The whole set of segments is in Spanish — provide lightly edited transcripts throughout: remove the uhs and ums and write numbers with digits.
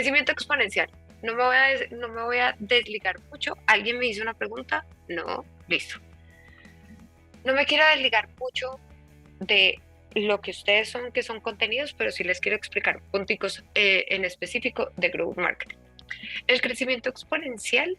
Crecimiento exponencial. No me voy a desligar mucho. ¿Alguien me hizo una pregunta? No, listo. No me quiero desligar mucho de lo que ustedes son, que son contenidos, pero sí les quiero explicar punticos en específico de Growth Marketing. El crecimiento exponencial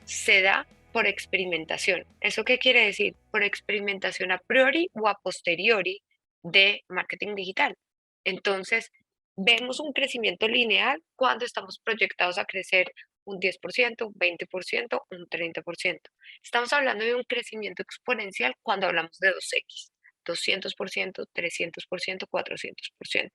se da por experimentación. ¿Eso qué quiere decir? Por experimentación a priori o a posteriori de marketing digital. Entonces, vemos un crecimiento lineal cuando estamos proyectados a crecer un 10%, un 20%, un 30%. Estamos hablando de un crecimiento exponencial cuando hablamos de 2x. 200%, 300%, 400%.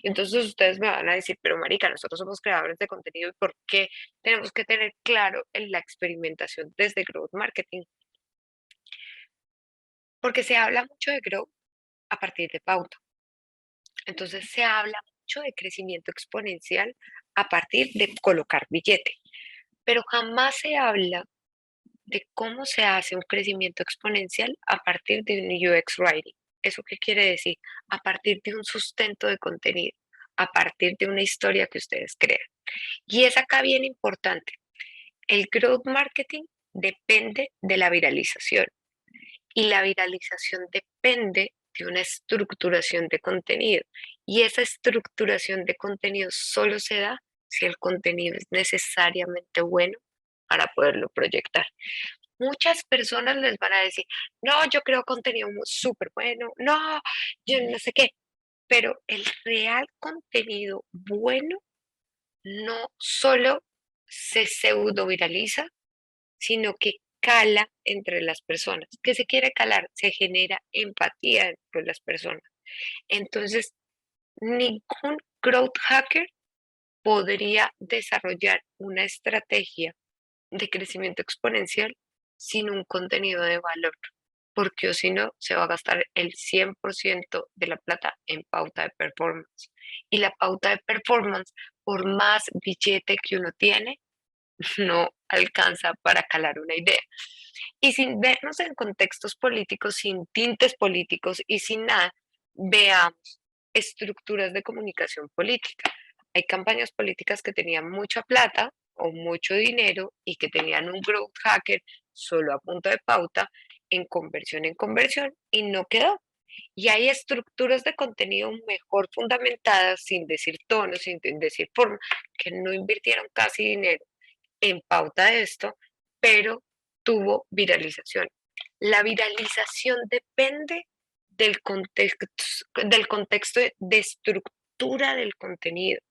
Entonces ustedes me van a decir, pero marica, nosotros somos creadores de contenido, ¿y por qué tenemos que tener claro en la experimentación desde Growth Marketing? Porque se habla mucho de Growth a partir de pauta. Entonces se habla mucho de crecimiento exponencial a partir de colocar billete, pero jamás se habla de cómo se hace un crecimiento exponencial a partir de un UX Writing. ¿Eso qué quiere decir? A partir de un sustento de contenido, a partir de una historia que ustedes crean. Y es acá bien importante. El growth marketing depende de la viralización y la viralización depende de una estructuración de contenido. Y esa estructuración de contenido solo se da si el contenido es necesariamente bueno para poderlo proyectar. Muchas personas les van a decir, no, yo creo contenido súper bueno, no, yo no sé qué, pero el real contenido bueno no solo se pseudo viraliza, sino que cala entre las personas. ¿Qué se quiere calar? Se genera empatía entre las personas. Entonces, ningún growth hacker podría desarrollar una estrategia de crecimiento exponencial sin un contenido de valor, porque o si no, se va a gastar el 100% de la plata en pauta de performance. Y la pauta de performance, por más billete que uno tiene, no alcanza para calar una idea. Y sin vernos en contextos políticos, sin tintes políticos y sin nada, veamos estructuras de comunicación política. Hay campañas políticas que tenían mucha plata o mucho dinero y que tenían un growth hacker solo a punto de pauta en conversión y no quedó. Y hay estructuras de contenido mejor fundamentadas, sin decir tono, sin decir forma, que no invirtieron casi dinero en pauta de esto, pero tuvo viralización. La viralización depende del contexto de estructura del contenido.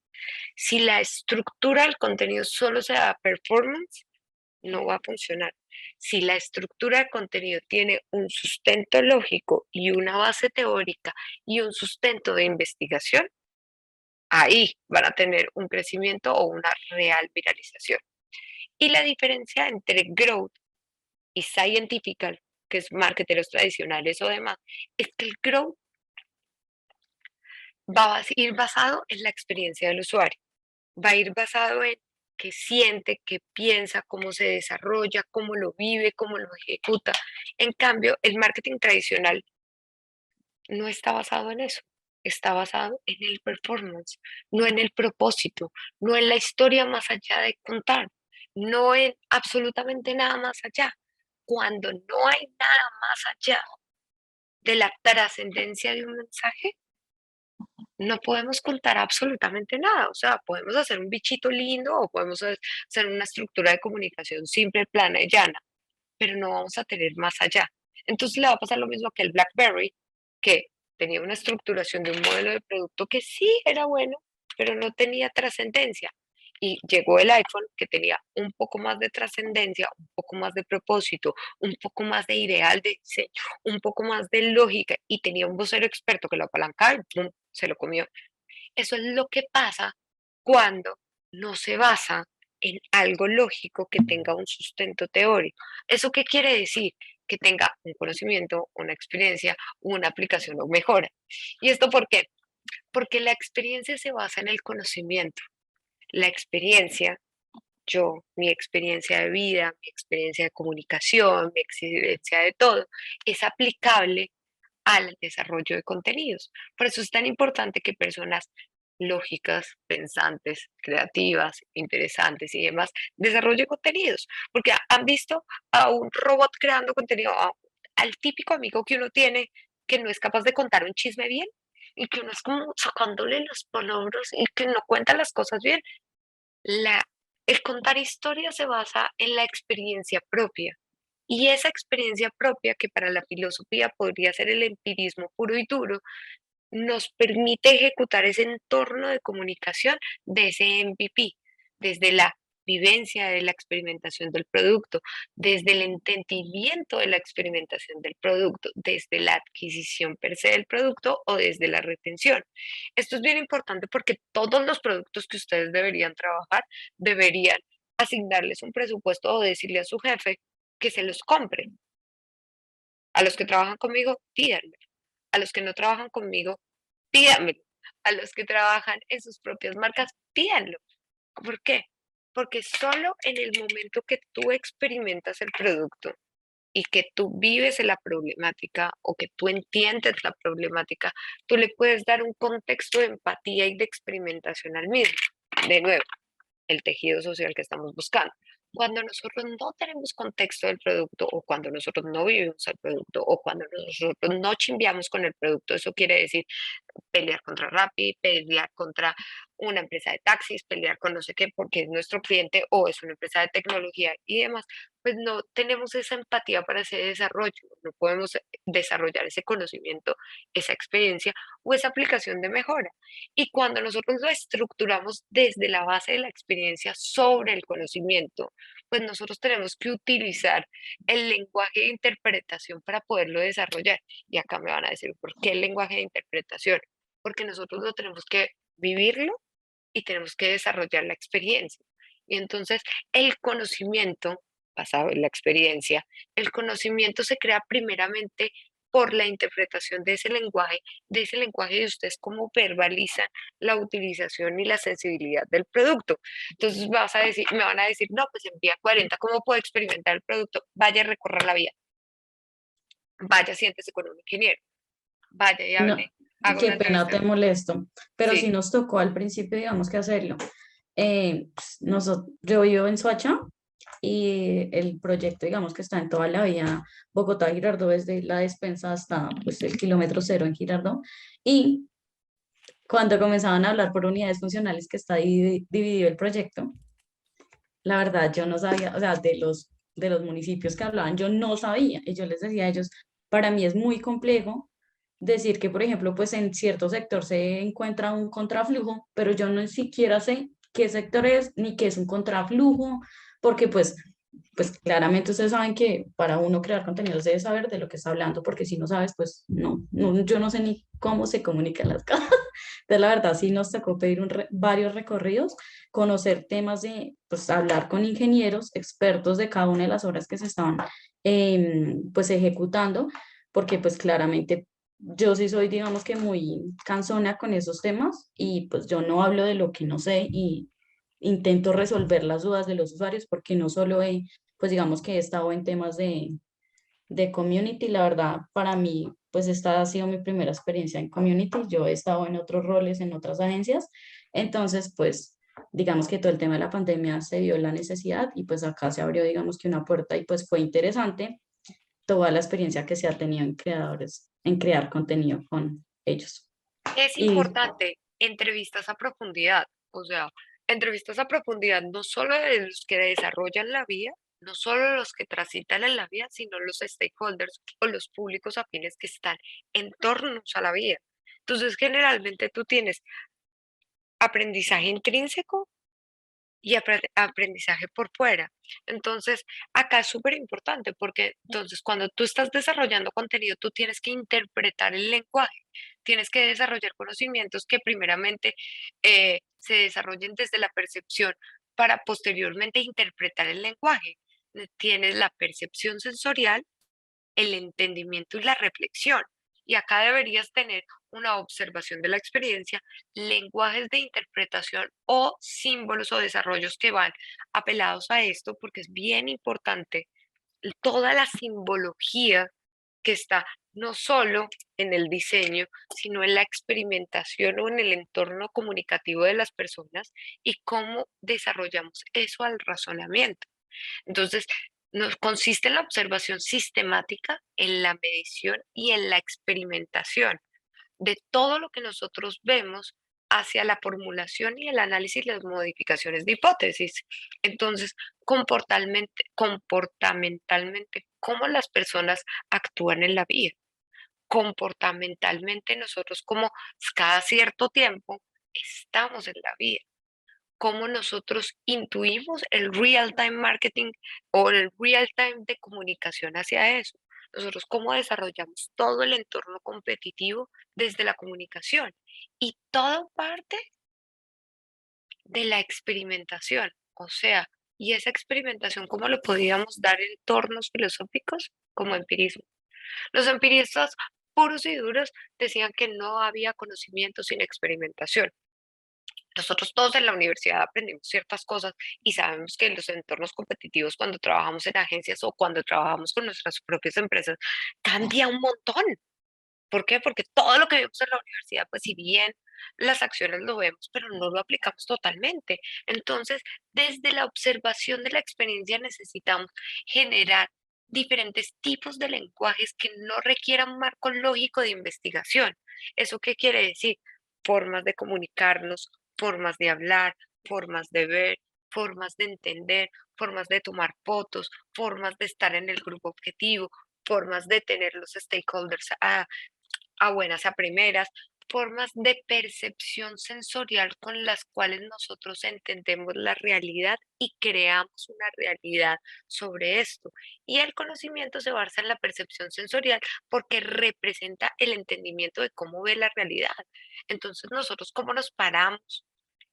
Si la estructura del contenido solo se da performance, no va a funcionar. Si la estructura de contenido tiene un sustento lógico y una base teórica y un sustento de investigación, ahí van a tener un crecimiento o una real viralización. Y la diferencia entre growth y scientific, que es marketeros tradicionales o demás, es que el growth va a ir basado en la experiencia del usuario, va a ir basado en qué siente, qué piensa, cómo se desarrolla, cómo lo vive, cómo lo ejecuta. En cambio, el marketing tradicional no está basado en eso, está basado en el performance, no en el propósito, no en la historia más allá de contar, no en absolutamente nada más allá. Cuando no hay nada más allá de la trascendencia de un mensaje, no podemos contar absolutamente nada. O sea, podemos hacer un bichito lindo o podemos hacer una estructura de comunicación simple, plana y llana, pero no vamos a tener más allá. Entonces le va a pasar lo mismo que el BlackBerry, que tenía una estructuración de un modelo de producto que sí era bueno, pero no tenía trascendencia. Y llegó el iPhone que tenía un poco más de trascendencia, un poco más de propósito, un poco más de ideal de diseño, un poco más de lógica y tenía un vocero experto que lo apalancaba y ¡pum! Se lo comió. Eso es lo que pasa cuando no se basa en algo lógico que tenga un sustento teórico. ¿Eso qué quiere decir? Que tenga un conocimiento, una experiencia, una aplicación o mejora. ¿Y esto por qué? Porque la experiencia se basa en el conocimiento. La experiencia, mi experiencia de vida, mi experiencia de comunicación, mi experiencia de todo, es aplicable al desarrollo de contenidos. Por eso es tan importante que personas lógicas, pensantes, creativas, interesantes y demás, desarrolle contenidos, porque han visto a un robot creando contenido, al típico amigo que uno tiene que no es capaz de contar un chisme bien y que uno es como sacándole las palabras y que no cuenta las cosas bien. La, el contar historias se basa en la experiencia propia. Y esa experiencia propia, que para la filosofía podría ser el empirismo puro y duro, nos permite ejecutar ese entorno de comunicación de ese MVP, desde la vivencia de la experimentación del producto, desde el entendimiento de la experimentación del producto, desde la adquisición per se del producto o desde la retención. Esto es bien importante porque todos los productos que ustedes deberían trabajar deberían asignarles un presupuesto o decirle a su jefe que se los compre. A los que trabajan conmigo, pídanme. A los que no trabajan conmigo, pídanmelo. A los que trabajan en sus propias marcas, pídanlo. ¿Por qué? Porque solo en el momento que tú experimentas el producto y que tú vives en la problemática o que tú entiendes la problemática, tú le puedes dar un contexto de empatía y de experimentación al mismo. De nuevo, el tejido social que estamos buscando. Cuando nosotros no tenemos contexto del producto o cuando nosotros no vivimos el producto o cuando nosotros no chimbiamos con el producto, eso quiere decir pelear contra Rappi, pelear contra una empresa de taxis, pelear con no sé qué, porque es nuestro cliente o es una empresa de tecnología y demás, pues no tenemos esa empatía para ese desarrollo, no podemos desarrollar ese conocimiento, esa experiencia o esa aplicación de mejora. Y cuando nosotros lo estructuramos desde la base de la experiencia sobre el conocimiento, pues nosotros tenemos que utilizar el lenguaje de interpretación para poderlo desarrollar. Y acá me van a decir, ¿por qué el lenguaje de interpretación? Porque nosotros lo tenemos que vivirlo y tenemos que desarrollar la experiencia. Y entonces el conocimiento, basado en la experiencia, el conocimiento se crea primeramente por la interpretación de ese lenguaje de ustedes cómo verbalizan la utilización y la sensibilidad del producto. Entonces me van a decir, no, pues en vía 40, ¿cómo puedo experimentar el producto? Vaya a recorrer la vía, vaya, siéntese con un ingeniero, vaya y No, hable, haga qué una pena, entrevista. te molesto, pero sí Sí, nos tocó al principio, digamos que hacerlo. Yo vivo en Soacha y el proyecto, digamos que está en toda la vía Bogotá-Girardot, desde la despensa hasta pues, el kilómetro cero en Girardot. Y cuando comenzaban a hablar por unidades funcionales que está dividido el proyecto, la verdad yo no sabía, o sea, de los municipios que hablaban, yo no sabía. Y yo les decía a ellos, para mí es muy complejo decir que, por ejemplo, pues en cierto sector se encuentra un contraflujo, pero yo no siquiera sé qué sector es ni qué es un contraflujo, porque pues claramente ustedes saben que para uno crear contenidos debe saber de lo que está hablando, porque si no sabes, pues no, yo no sé ni cómo se comunican las cosas. Entonces, la verdad, sí nos tocó pedir varios recorridos, conocer temas de, pues hablar con ingenieros, expertos de cada una de las obras que se estaban pues ejecutando, porque pues claramente yo sí soy, digamos que muy cansona con esos temas y pues yo no hablo de lo que no sé y intento resolver las dudas de los usuarios porque no solo he, pues digamos que he estado en temas de community, la verdad, para mí, pues esta ha sido mi primera experiencia en community, yo he estado en otros roles, en otras agencias, entonces, pues, digamos que todo el tema de la pandemia se vio la necesidad y pues acá se abrió, digamos que una puerta y pues fue interesante toda la experiencia que se ha tenido en creadores, en crear contenido con ellos. es Y importante entrevistas a profundidad, o sea, entrevistas a profundidad no solo de los que desarrollan la vía, no solo los que transitan en la vía, sino los stakeholders o los públicos afines que están en torno a la vía. Entonces, generalmente tú tienes aprendizaje intrínseco y aprendizaje por fuera. Entonces, acá es súper importante porque entonces cuando tú estás desarrollando contenido, tú tienes que interpretar el lenguaje, tienes que desarrollar conocimientos que primeramente se desarrollen desde la percepción para posteriormente interpretar el lenguaje. Tienes la percepción sensorial, el entendimiento y la reflexión. Y acá deberías tener una observación de la experiencia, lenguajes de interpretación o símbolos o desarrollos que van apelados a esto, porque es bien importante toda la simbología que está no solo en el diseño, sino en la experimentación o en el entorno comunicativo de las personas y cómo desarrollamos eso al razonamiento. Entonces, nos consiste en la observación sistemática, en la medición y en la experimentación de todo lo que nosotros vemos hacia la formulación y el análisis y las modificaciones de hipótesis. Entonces, comportamentalmente, cómo las personas actúan en la vida. Comportamentalmente, nosotros como cada cierto tiempo estamos en la vida, cómo nosotros intuimos el real-time marketing o el real-time de comunicación hacia eso. Nosotros cómo desarrollamos todo el entorno competitivo desde la comunicación. Y todo parte de la experimentación. O sea, y esa experimentación, ¿cómo lo podíamos dar en entornos filosóficos? Como empirismo. Los empiristas puros y duros decían que no había conocimiento sin experimentación. Nosotros todos en la universidad aprendimos ciertas cosas y sabemos que en los entornos competitivos, cuando trabajamos en agencias o cuando trabajamos con nuestras propias empresas, cambia un montón. ¿Por qué? Porque todo lo que vemos en la universidad, pues si bien las acciones lo vemos, pero no lo aplicamos totalmente. Entonces, desde la observación de la experiencia necesitamos generar diferentes tipos de lenguajes que no requieran un marco lógico de investigación. ¿Eso qué quiere decir? Formas de comunicarnos, formas de hablar, formas de ver, formas de entender, formas de tomar fotos, formas de estar en el grupo objetivo, formas de tener los stakeholders a buenas a primeras, formas de percepción sensorial con las cuales nosotros entendemos la realidad y creamos una realidad sobre esto. Y el conocimiento se basa en la percepción sensorial porque representa el entendimiento de cómo ve la realidad. Entonces nosotros cómo nos paramos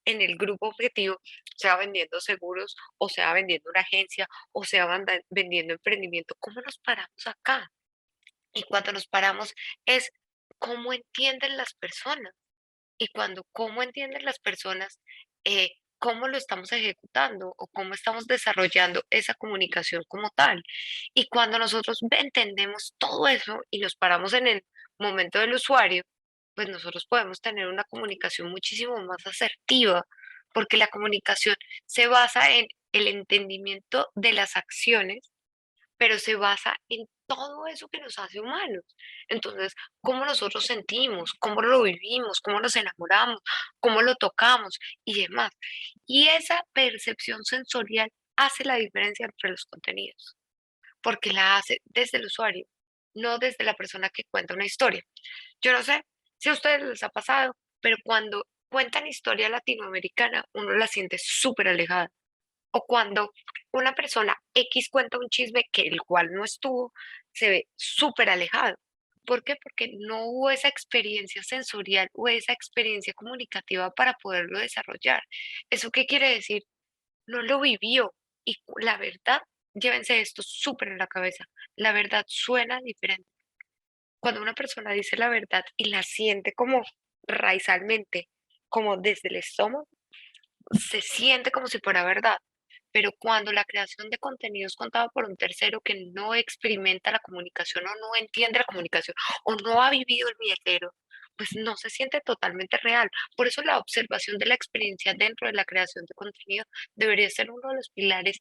en el grupo objetivo, sea vendiendo seguros o sea vendiendo una agencia o sea vendiendo emprendimiento, ¿cómo nos paramos acá? Y cuando nos paramos es cómo entienden las personas. Y cuando cómo entienden las personas, cómo lo estamos ejecutando o cómo estamos desarrollando esa comunicación como tal. Y cuando nosotros entendemos todo eso y nos paramos en el momento del usuario, pues nosotros podemos tener una comunicación muchísimo más asertiva, porque la comunicación se basa en el entendimiento de las acciones, pero se basa en todo eso que nos hace humanos. Entonces, cómo nosotros sentimos, cómo lo vivimos, cómo nos enamoramos, cómo lo tocamos y demás. Y esa percepción sensorial hace la diferencia entre los contenidos, porque la hace desde el usuario, no desde la persona que cuenta una historia. Yo no sé si a ustedes les ha pasado, pero cuando cuentan historia latinoamericana, uno la siente súper alejada, o cuando una persona X cuenta un chisme que el cual no estuvo, se ve súper alejado. ¿Por qué? Porque no hubo esa experiencia sensorial o esa experiencia comunicativa para poderlo desarrollar. ¿Eso qué quiere decir? No lo vivió. Y la verdad, llévense esto súper en la cabeza, la verdad suena diferente. Cuando una persona dice la verdad y la siente como raizalmente, como desde el estómago, se siente como si fuera verdad. Pero cuando la creación de contenido es contada por un tercero que no experimenta la comunicación o no entiende la comunicación o no ha vivido el billetero, pues no se siente totalmente real. Por eso la observación de la experiencia dentro de la creación de contenido debería ser uno de los pilares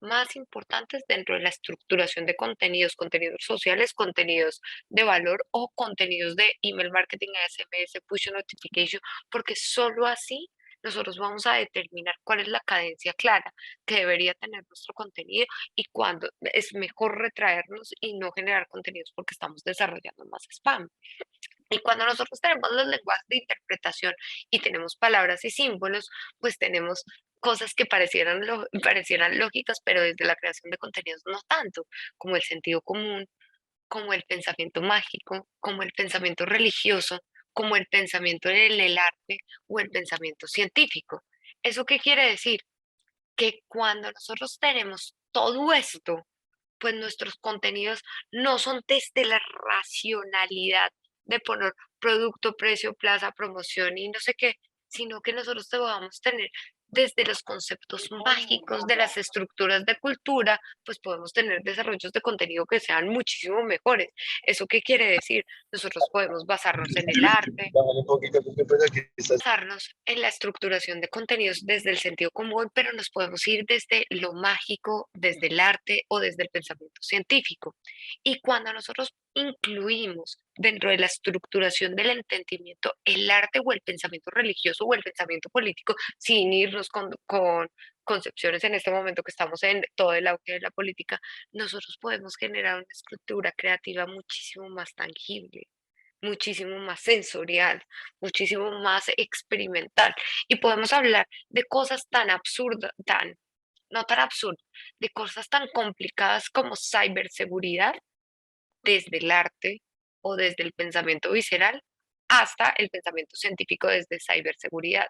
más importantes dentro de la estructuración de contenidos, contenidos sociales, contenidos de valor o contenidos de email marketing, SMS, push notification, porque solo así nosotros vamos a determinar cuál es la cadencia clara que debería tener nuestro contenido y cuándo es mejor retraernos y no generar contenidos porque estamos desarrollando más spam. Y cuando nosotros tenemos los lenguajes de interpretación y tenemos palabras y símbolos, pues tenemos cosas que parecieran lógicas, pero desde la creación de contenidos no tanto, como el sentido común, como el pensamiento mágico, como el pensamiento religioso, como el pensamiento en el arte o el pensamiento científico. ¿Eso qué quiere decir? Que cuando nosotros tenemos todo esto, pues nuestros contenidos no son desde la racionalidad de poner producto, precio, plaza, promoción y no sé qué, sino que nosotros te vamos a tener desde los conceptos mágicos de las estructuras de cultura, pues podemos tener desarrollos de contenido que sean muchísimo mejores. ¿Eso qué quiere decir? Nosotros podemos basarnos en el arte, Bájale un poquito porque pues aquí estás. basarnos en la estructuración de contenidos desde el sentido común, pero nos podemos ir desde lo mágico, desde el arte o desde el pensamiento científico. Y cuando nosotros incluimos dentro de la estructuración del entendimiento el arte o el pensamiento religioso o el pensamiento político, sin irnos con concepciones en este momento que estamos en todo el auge de la política, nosotros podemos generar una estructura creativa muchísimo más tangible, muchísimo más sensorial, muchísimo más experimental. Y podemos hablar de cosas tan absurdas, no tan absurdas, de cosas tan complicadas como ciberseguridad desde el arte o desde el pensamiento visceral hasta el pensamiento científico desde ciberseguridad.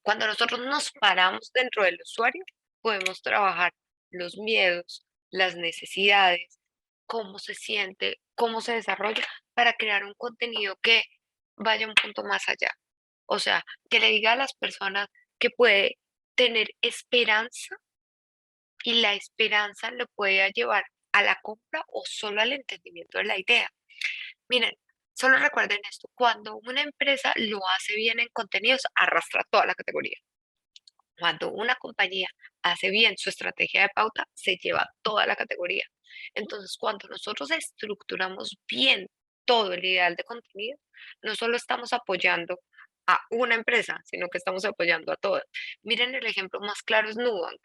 Cuando nosotros nos paramos dentro del usuario, podemos trabajar los miedos, las necesidades, cómo se siente, cómo se desarrolla para crear un contenido que vaya un punto más allá. O sea, que le diga a las personas que puede tener esperanza y la esperanza lo puede llevar a la compra o solo al entendimiento de la idea. Miren, solo recuerden esto, cuando una empresa lo hace bien en contenidos, arrastra toda la categoría. Cuando una compañía hace bien su estrategia de pauta, se lleva toda la categoría. Entonces, cuando nosotros estructuramos bien todo el ideal de contenido, no solo estamos apoyando a una empresa, sino que estamos apoyando a todas. Miren, el ejemplo más claro es Nubank.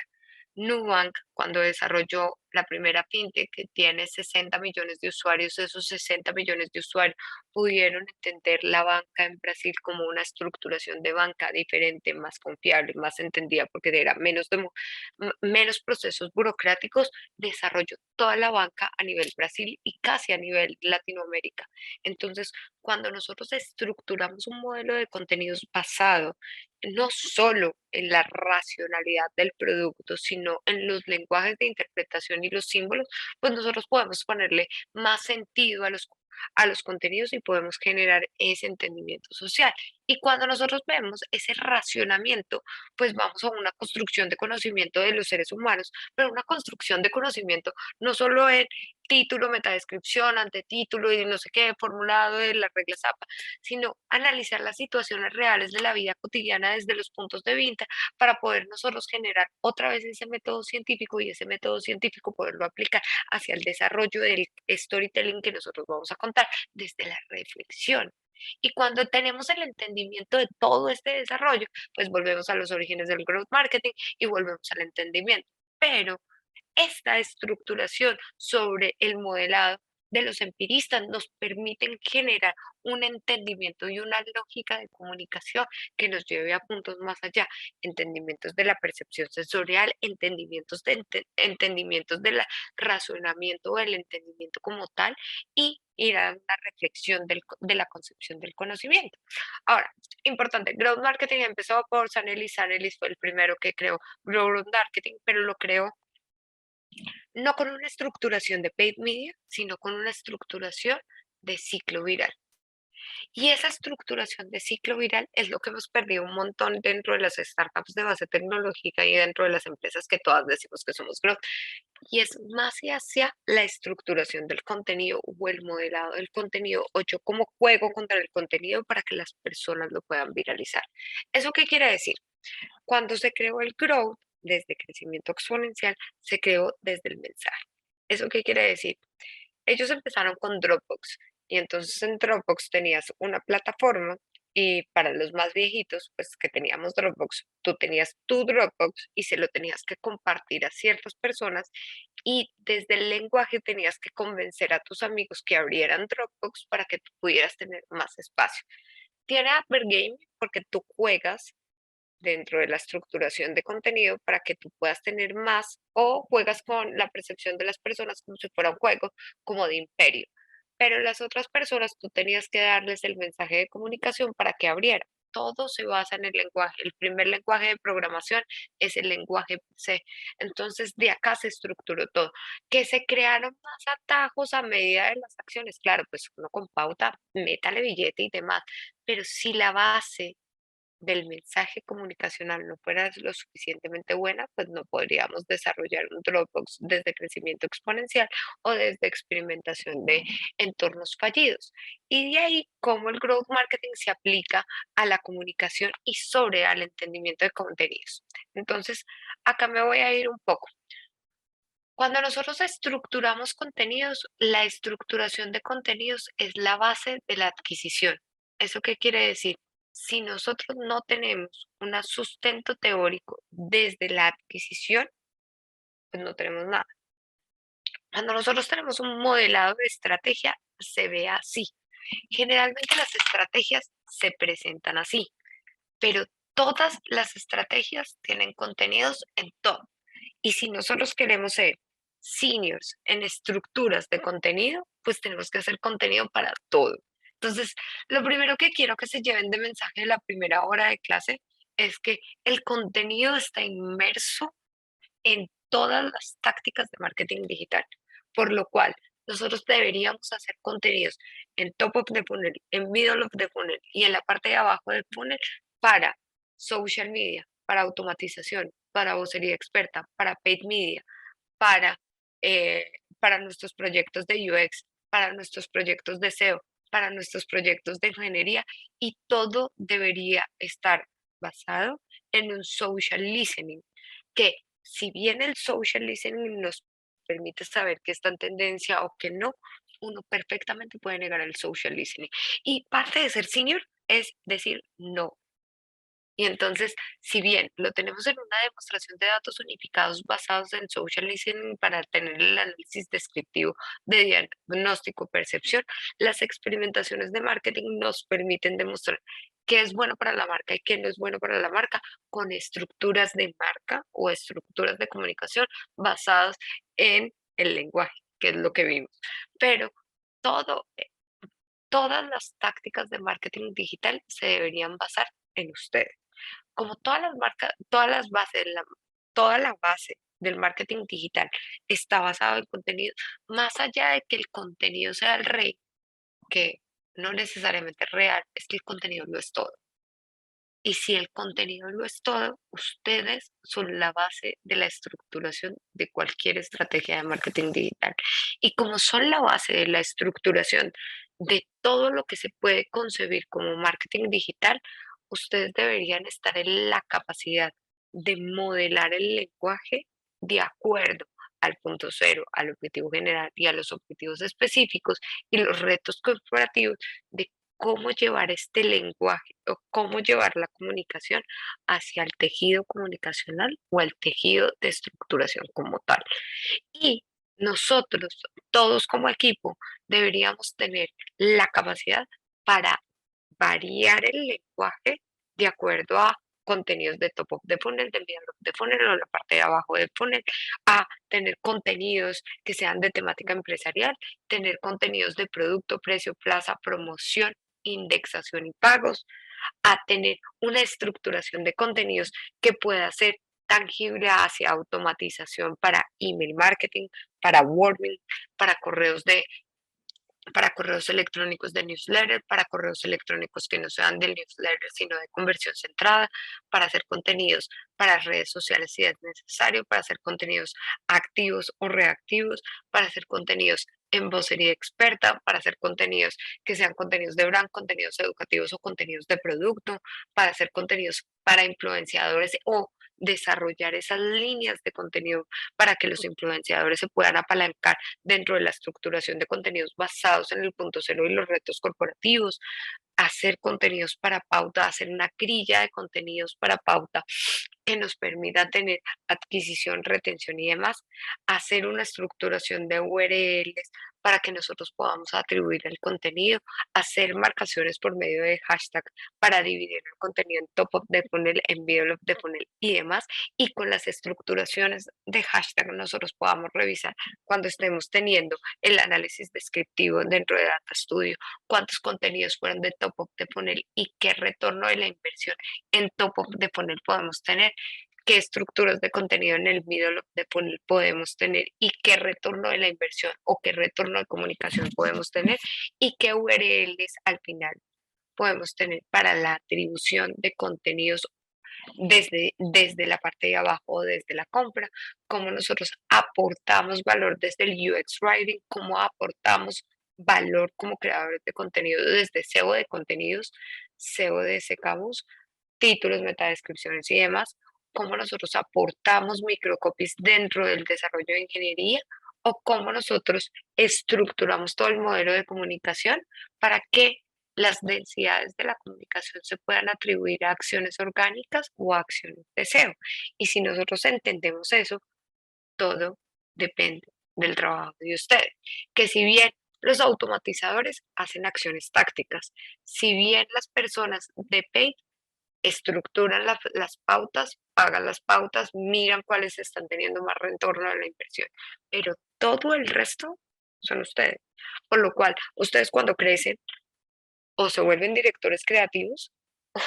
Nubank, cuando desarrolló la primera fintech que tiene 60 millones de usuarios, esos 60 millones de usuarios pudieron entender la banca en Brasil como una estructuración de banca diferente, más confiable, más entendida, porque era menos procesos burocráticos, desarrolló toda la banca a nivel Brasil y casi a nivel Latinoamérica. Entonces, cuando nosotros estructuramos un modelo de contenidos basado no solo en la racionalidad del producto, sino en los lenguajes de interpretación y los símbolos, pues nosotros podemos ponerle más sentido a los contenidos y podemos generar ese entendimiento social. Y cuando nosotros vemos ese racionamiento, pues vamos a una construcción de conocimiento de los seres humanos, pero una construcción de conocimiento no solo en título, metadescripción, antetítulo y no sé qué, formulado de las reglas APA, sino analizar las situaciones reales de la vida cotidiana desde los puntos de vista para poder nosotros generar otra vez ese método científico y ese método científico poderlo aplicar hacia el desarrollo del storytelling que nosotros vamos a contar desde la reflexión. Y cuando tenemos el entendimiento de todo este desarrollo, pues volvemos a los orígenes del growth marketing y volvemos al entendimiento. Pero esta estructuración sobre el modelado de los empiristas nos permiten generar un entendimiento y una lógica de comunicación que nos lleve a puntos más allá, entendimientos de la percepción sensorial, entendimientos del razonamiento o del entendimiento como tal y ir a una reflexión de la concepción del conocimiento. Ahora, importante, Growth Marketing empezó por Sanelis. Sanelis fue el primero que creó Growth Marketing, pero lo creó no con una estructuración de paid media, sino con una estructuración de ciclo viral. Y esa estructuración de ciclo viral es lo que hemos perdido un montón dentro de las startups de base tecnológica y dentro de las empresas que todas decimos que somos growth. Y es más hacia la estructuración del contenido o el modelado del contenido o yo como juego contra el contenido para que las personas lo puedan viralizar. ¿Eso qué quiere decir? Cuando se creó el growth desde crecimiento exponencial, se creó desde el mensaje. ¿Eso qué quiere decir? Ellos empezaron con Dropbox y entonces en Dropbox tenías una plataforma y para los más viejitos, pues que teníamos Dropbox, tú tenías tu Dropbox y se lo tenías que compartir a ciertas personas y desde el lenguaje tenías que convencer a tus amigos que abrieran Dropbox para que tú pudieras tener más espacio. Tiene Upper porque tú juegas dentro de la estructuración de contenido para que tú puedas tener más o juegas con la percepción de las personas como si fuera un juego, como de imperio. Pero las otras personas tú tenías que darles el mensaje de comunicación para que abrieran. Todo se basa en el lenguaje. El primer lenguaje de programación es el lenguaje C. Entonces, de acá se estructuró todo. Que se crearon más atajos a medida de las acciones. Claro, pues uno con pauta, métale billete y demás. Pero si la base del mensaje comunicacional no fuera lo suficientemente buena, pues no podríamos desarrollar un Dropbox desde crecimiento exponencial o desde experimentación de entornos fallidos. Y de ahí cómo el growth marketing se aplica a la comunicación y sobre al entendimiento de contenidos. Entonces, acá me voy a ir un poco. Cuando nosotros estructuramos contenidos, la estructuración de contenidos es la base de la adquisición. ¿Eso qué quiere decir? Si nosotros no tenemos un sustento teórico desde la adquisición, pues no tenemos nada. Cuando nosotros tenemos un modelado de estrategia, se ve así. Generalmente las estrategias se presentan así, pero todas las estrategias tienen contenidos en todo. Y si nosotros queremos ser seniors en estructuras de contenido, pues tenemos que hacer contenido para todo. Entonces, lo primero que quiero que se lleven de mensaje de la primera hora de clase es que el contenido está inmerso en todas las tácticas de marketing digital, por lo cual nosotros deberíamos hacer contenidos en top of the funnel, en middle of the funnel y en la parte de abajo del funnel para social media, para automatización, para vocería experta, para paid media, para, eh, para nuestros proyectos de UX, para nuestros proyectos de SEO, para nuestros proyectos de ingeniería y todo debería estar basado en un social listening, que si bien el social listening nos permite saber qué está en tendencia o qué no, uno perfectamente puede negar el social listening. Y parte de ser senior es decir no. Y entonces, si bien lo tenemos en una demostración de datos unificados basados en social listening para tener el análisis descriptivo de diagnóstico, percepción, las experimentaciones de marketing nos permiten demostrar qué es bueno para la marca y qué no es bueno para la marca con estructuras de marca o estructuras de comunicación basadas en el lenguaje, que es lo que vimos. Pero todo, todas las tácticas de marketing digital se deberían basar en ustedes. Como todas las marcas, todas las bases, toda la base del marketing digital está basado en contenido, más allá de que el contenido sea el rey, que no necesariamente es real, es que el contenido lo es todo. Y si el contenido lo es todo, ustedes son la base de la estructuración de cualquier estrategia de marketing digital. Y como son la base de la estructuración de todo lo que se puede concebir como marketing digital, ustedes deberían estar en la capacidad de modelar el lenguaje de acuerdo al punto cero, al objetivo general y a los objetivos específicos y los retos corporativos de cómo llevar este lenguaje o cómo llevar la comunicación hacia el tejido comunicacional o el tejido de estructuración como tal. Y nosotros, todos como equipo, deberíamos tener la capacidad para variar el lenguaje de acuerdo a contenidos de top of the funnel, de middle of the funnel o la parte de abajo del funnel, a tener contenidos que sean de temática empresarial, tener contenidos de producto, precio, plaza, promoción, indexación y pagos, a tener una estructuración de contenidos que pueda ser tangible hacia automatización para email marketing, para warming, para correos de para correos electrónicos de newsletter, para correos electrónicos que no sean del newsletter, sino de conversión centrada, para hacer contenidos para redes sociales si es necesario, para hacer contenidos activos o reactivos, para hacer contenidos en vocería experta, para hacer contenidos que sean contenidos de brand, contenidos educativos o contenidos de producto, para hacer contenidos para influenciadores o desarrollar esas líneas de contenido para que los influenciadores se puedan apalancar dentro de la estructuración de contenidos basados en el punto cero y los retos corporativos, hacer contenidos para pauta, hacer una grilla de contenidos para pauta que nos permita tener adquisición, retención y demás, hacer una estructuración de URLs para que nosotros podamos atribuir el contenido, hacer marcaciones por medio de hashtag para dividir el contenido en top of the funnel, en middle of the funnel y demás, y con las estructuraciones de hashtag nosotros podamos revisar cuando estemos teniendo el análisis descriptivo dentro de Data Studio, cuántos contenidos fueron de top of the funnel y qué retorno de la inversión en top of the funnel podemos tener, qué estructuras de contenido en el middle of the funnel podemos tener y qué retorno de la inversión o qué retorno de comunicación podemos tener y qué URLs al final podemos tener para la atribución de contenidos desde la parte de abajo, desde la compra, cómo nosotros aportamos valor desde el UX Writing, cómo aportamos valor como creadores de contenido desde SEO de contenidos, SEO de SKUs, títulos, metadescripciones y demás, cómo nosotros aportamos microcopies dentro del desarrollo de ingeniería o cómo nosotros estructuramos todo el modelo de comunicación para que las densidades de la comunicación se puedan atribuir a acciones orgánicas o a acciones de SEO. Y si nosotros entendemos eso, todo depende del trabajo de ustedes. Que si bien los automatizadores hacen acciones tácticas, si bien las personas de paid estructuran las pautas, pagan las pautas, miran cuáles están teniendo más retorno de la inversión, pero todo el resto son ustedes. Por lo cual, ustedes cuando crecen o se vuelven directores creativos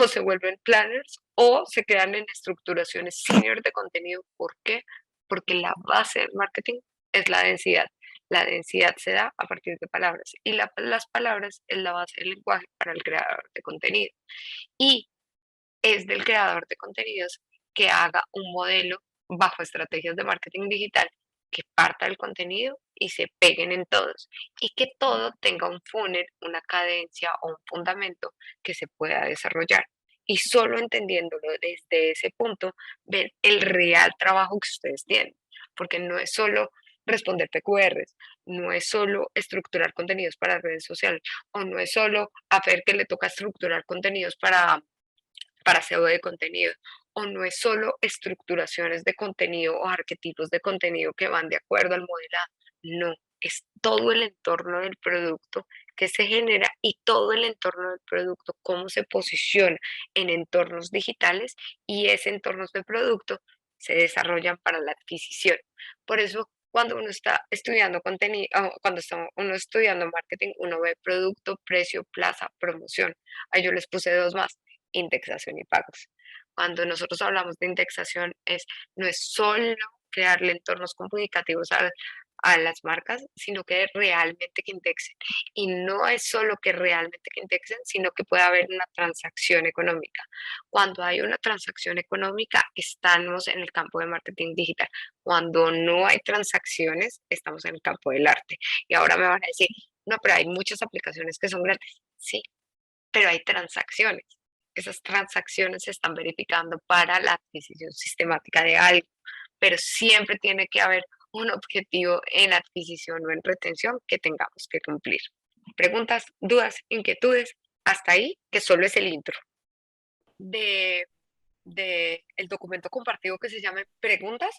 o se vuelven planners o se quedan en estructuraciones senior de contenido. ¿Por qué? Porque la base del marketing es la densidad. La densidad se da a partir de palabras y las palabras es la base del lenguaje para el creador de contenido. Y es del creador de contenidos que haga un modelo bajo estrategias de marketing digital que parta del contenido y se peguen en todos y que todo tenga un funnel, una cadencia o un fundamento que se pueda desarrollar. Y solo entendiéndolo desde ese punto, ven el real trabajo que ustedes tienen, porque no es solo responder PQRs, no es solo estructurar contenidos para redes sociales, o no es solo a ver que le toca estructurar contenidos para SEO de contenido, o no es solo estructuraciones de contenido o arquetipos de contenido que van de acuerdo al modelado, no, es todo el entorno del producto que se genera y todo el entorno del producto, cómo se posiciona en entornos digitales y ese entornos de producto se desarrollan para la adquisición. Por eso, cuando uno está estudiando contenido, cuando está uno estudiando marketing, uno ve producto, precio, plaza, promoción. Ahí yo les puse dos más: indexación y pagos. Cuando nosotros hablamos de indexación, no es solo crearle entornos comunicativos a las marcas, sino que realmente que indexen. Y no es solo que realmente que indexen, sino que puede haber una transacción económica. Cuando hay una transacción económica, estamos en el campo de marketing digital. Cuando no hay transacciones, estamos en el campo del arte. Y ahora me van a decir, no, pero hay muchas aplicaciones que son gratis. Sí, pero hay transacciones. Esas transacciones se están verificando para la adquisición sistemática de algo, pero siempre tiene que haber un objetivo en adquisición o en retención que tengamos que cumplir. Preguntas, dudas, inquietudes, hasta ahí, que solo es el intro de, de el documento compartido que se llame preguntas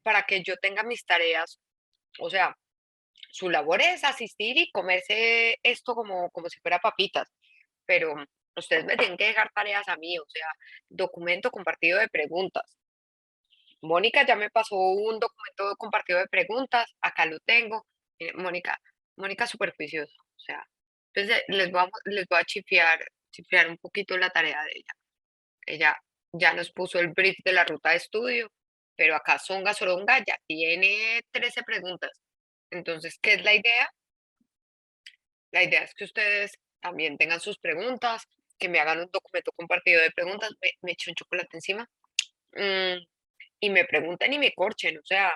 para que yo tenga mis tareas. O sea, su labor es asistir y comerse esto como si fuera papitas, pero ustedes me tienen que dejar tareas a mí, o sea, documento compartido de preguntas. Mónica ya me pasó un documento compartido de preguntas, acá lo tengo. Mónica es súper juiciosa, o sea, entonces les voy a chifear un poquito la tarea de ella. Ella ya nos puso el brief de la ruta de estudio, pero acá Songa Soronga ya tiene 13 preguntas. Entonces, ¿qué es la idea? La idea es que ustedes también tengan sus preguntas, que me hagan un documento compartido de preguntas, me echen chocolate encima, y me pregunten y me corchen. O sea,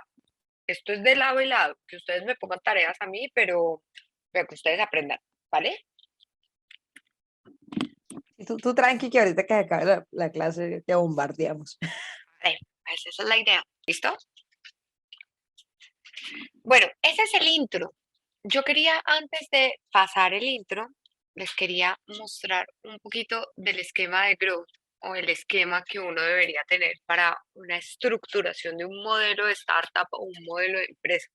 esto es de lado y lado, que ustedes me pongan tareas a mí, pero que ustedes aprendan, ¿vale? Y tú tranqui que ahorita que acabe la clase te bombardeamos. Vale, pues esa es la idea. ¿Listo? Bueno, ese es el intro. Yo quería, antes de pasar el intro, les quería mostrar un poquito del esquema de growth o el esquema que uno debería tener para una estructuración de un modelo de startup o un modelo de empresa.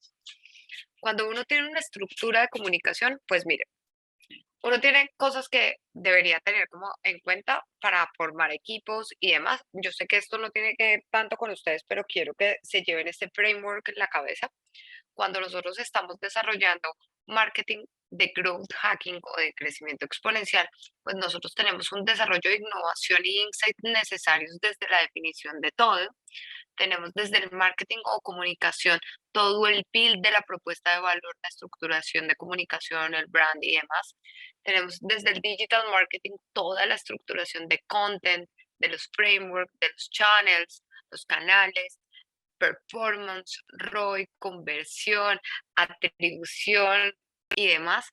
Cuando uno tiene una estructura de comunicación, pues mire, uno tiene cosas que debería tener como en cuenta para formar equipos y demás. Yo sé que esto no tiene que ver tanto con ustedes, pero quiero que se lleven este framework en la cabeza. Cuando nosotros estamos desarrollando marketing de growth hacking o de crecimiento exponencial, pues nosotros tenemos un desarrollo de innovación y insight necesarios desde la definición de todo. Tenemos desde el marketing o comunicación todo el build de la propuesta de valor, la estructuración de comunicación, el brand y demás. Tenemos desde el digital marketing toda la estructuración de content, de los frameworks, de los channels, los canales, performance, ROI, conversión, atribución y demás.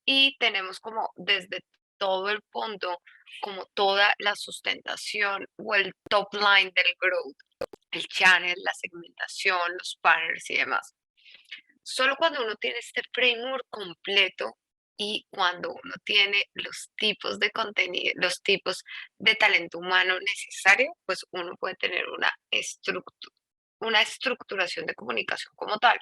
Y tenemos como desde todo el punto, como toda la sustentación o el top line del growth, el channel, la segmentación, los partners y demás. Solo cuando uno tiene este framework completo y cuando uno tiene los tipos de contenido, los tipos de talento humano necesario, pues uno puede tener una estructuración de comunicación como tal.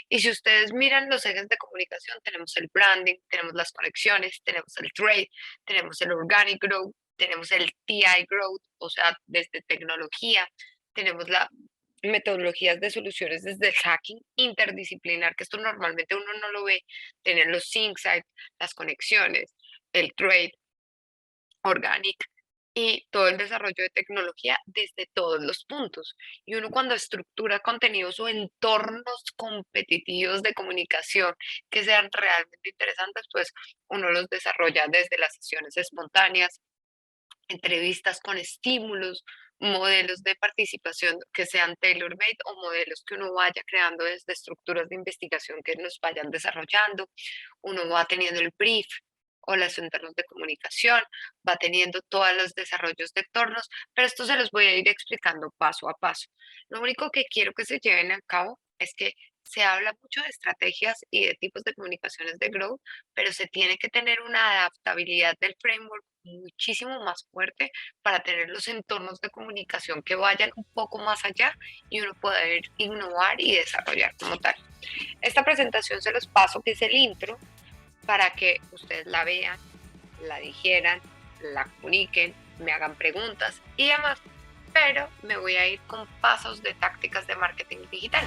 Y si ustedes miran los ejes de comunicación, tenemos el branding, tenemos las conexiones, tenemos el trade, tenemos el organic growth, tenemos el TI growth, o sea, desde tecnología, tenemos la metodologías de soluciones desde el hacking interdisciplinar, que esto normalmente uno no lo ve, tener los insights, las conexiones, el trade, organic y todo el desarrollo de tecnología desde todos los puntos. Y uno cuando estructura contenidos o entornos competitivos de comunicación que sean realmente interesantes, pues uno los desarrolla desde las sesiones espontáneas, entrevistas con estímulos, modelos de participación que sean tailor-made o modelos que uno vaya creando desde estructuras de investigación que nos vayan desarrollando. Uno va teniendo el brief o los entornos de comunicación, va teniendo todos los desarrollos de entornos, pero esto se los voy a ir explicando paso a paso. Lo único que quiero que se lleven a cabo es que se habla mucho de estrategias y de tipos de comunicaciones de growth, pero se tiene que tener una adaptabilidad del framework muchísimo más fuerte para tener los entornos de comunicación que vayan un poco más allá y uno poder innovar y desarrollar como tal. Esta presentación se los paso, que es el intro, para que ustedes la vean, la digieran, la comuniquen, me hagan preguntas y demás, pero me voy a ir con pasos de tácticas de marketing digital.